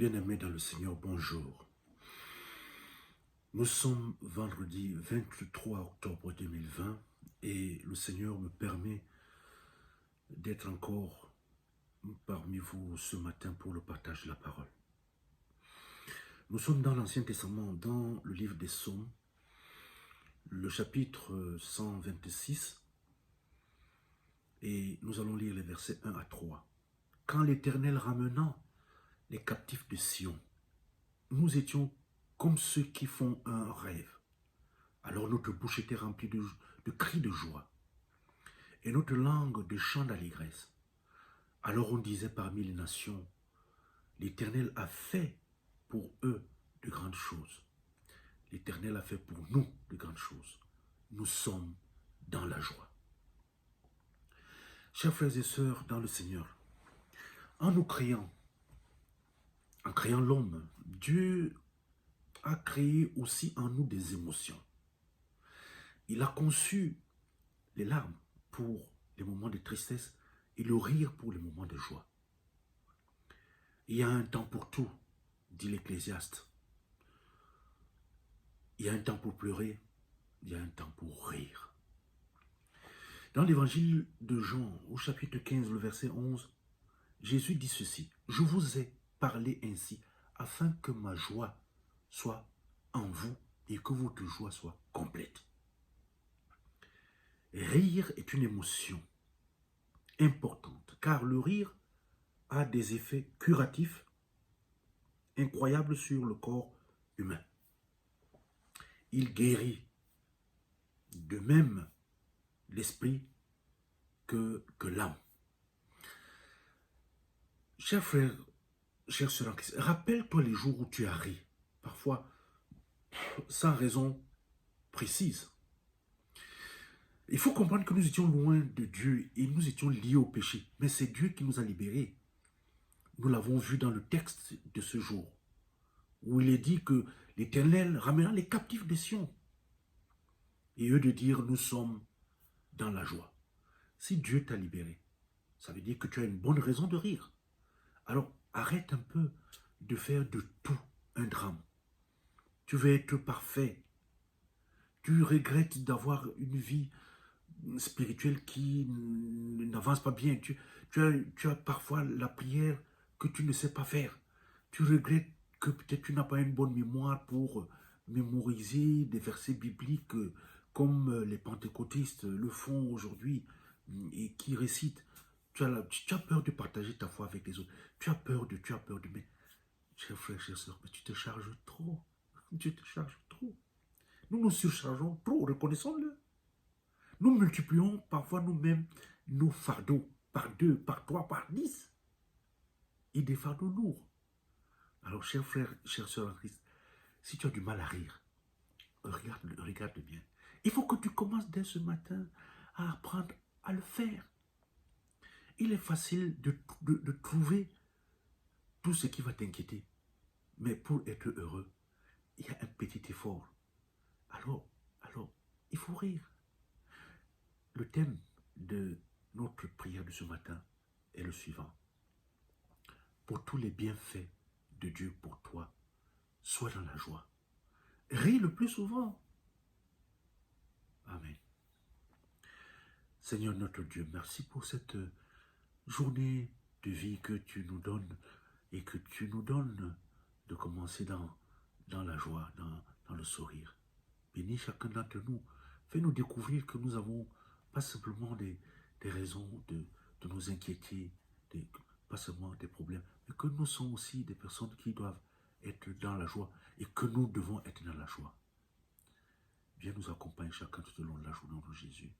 Bien-aimés dans le Seigneur, bonjour. Nous sommes vendredi 23 octobre 2020 et le Seigneur me permet d'être encore parmi vous ce matin pour le partage de la parole. Nous sommes dans l'Ancien Testament, dans le livre des Psaumes, le chapitre 126, et nous allons lire les versets 1 à 3. Quand l'Éternel ramena les captifs de Sion, nous étions comme ceux qui font un rêve. Alors notre bouche était remplie de cris de joie et notre langue de chants d'allégresse. Alors on disait parmi les nations, l'Éternel a fait pour eux de grandes choses. L'Éternel a fait pour nous de grandes choses. Nous sommes dans la joie. Chers frères et sœurs dans le Seigneur, en créant l'homme, Dieu a créé aussi en nous des émotions. Il a conçu les larmes pour les moments de tristesse et le rire pour les moments de joie. Il y a un temps pour tout, dit l'Ecclésiaste. Il y a un temps pour pleurer, il y a un temps pour rire. Dans l'évangile de Jean, au chapitre 15, le verset 11, Jésus dit ceci: « Je vous ai parlé ainsi, afin que ma joie soit en vous et que votre joie soit complète. » Rire est une émotion importante, car le rire a des effets curatifs incroyables sur le corps humain. Il guérit de même l'esprit que l'âme. Chers frères, chers sœurs, rappelle-toi les jours où tu as ri, parfois sans raison précise. Il faut comprendre que nous étions loin de Dieu et nous étions liés au péché. Mais c'est Dieu qui nous a libérés. Nous l'avons vu dans le texte de ce jour, où il est dit que l'Éternel ramena les captifs de Sion. Et eux de dire, nous sommes dans la joie. Si Dieu t'a libéré, ça veut dire que tu as une bonne raison de rire. Alors arrête un peu de faire de tout un drame. Tu veux être parfait. Tu regrettes d'avoir une vie spirituelle qui n'avance pas bien. Tu as parfois la prière que tu ne sais pas faire. Tu regrettes que peut-être tu n'as pas une bonne mémoire pour mémoriser des versets bibliques comme les pentecôtistes le font aujourd'hui et qui récitent. Tu as peur de partager ta foi avec les autres. Tu as peur de, mais chers frères, chers sœurs, mais tu te charges trop. Tu te charges trop. Nous nous surchargeons trop, reconnaissons-le. Nous multiplions parfois nous-mêmes nos fardeaux par 2, par 3, par 10. Et des fardeaux lourds. Alors, chers frères, chers sœurs en Christ, si tu as du mal à rire, regarde bien. Il faut que tu commences dès ce matin à apprendre à le faire. Il est facile de trouver tout ce qui va t'inquiéter. Mais pour être heureux, il y a un petit effort. Alors, il faut rire. Le thème de notre prière de ce matin est le suivant. Pour tous les bienfaits de Dieu pour toi, sois dans la joie. Ris le plus souvent. Amen. Seigneur notre Dieu, merci pour cette journée de vie que tu nous donnes et que tu nous donnes de commencer dans la joie, dans le sourire. Bénis chacun d'entre nous. Fais-nous découvrir que nous avons pas simplement des raisons de nous inquiéter, pas seulement des problèmes, mais que nous sommes aussi des personnes qui doivent être dans la joie et que nous devons être dans la joie. Viens nous accompagner chacun tout au long de la journée de Jésus.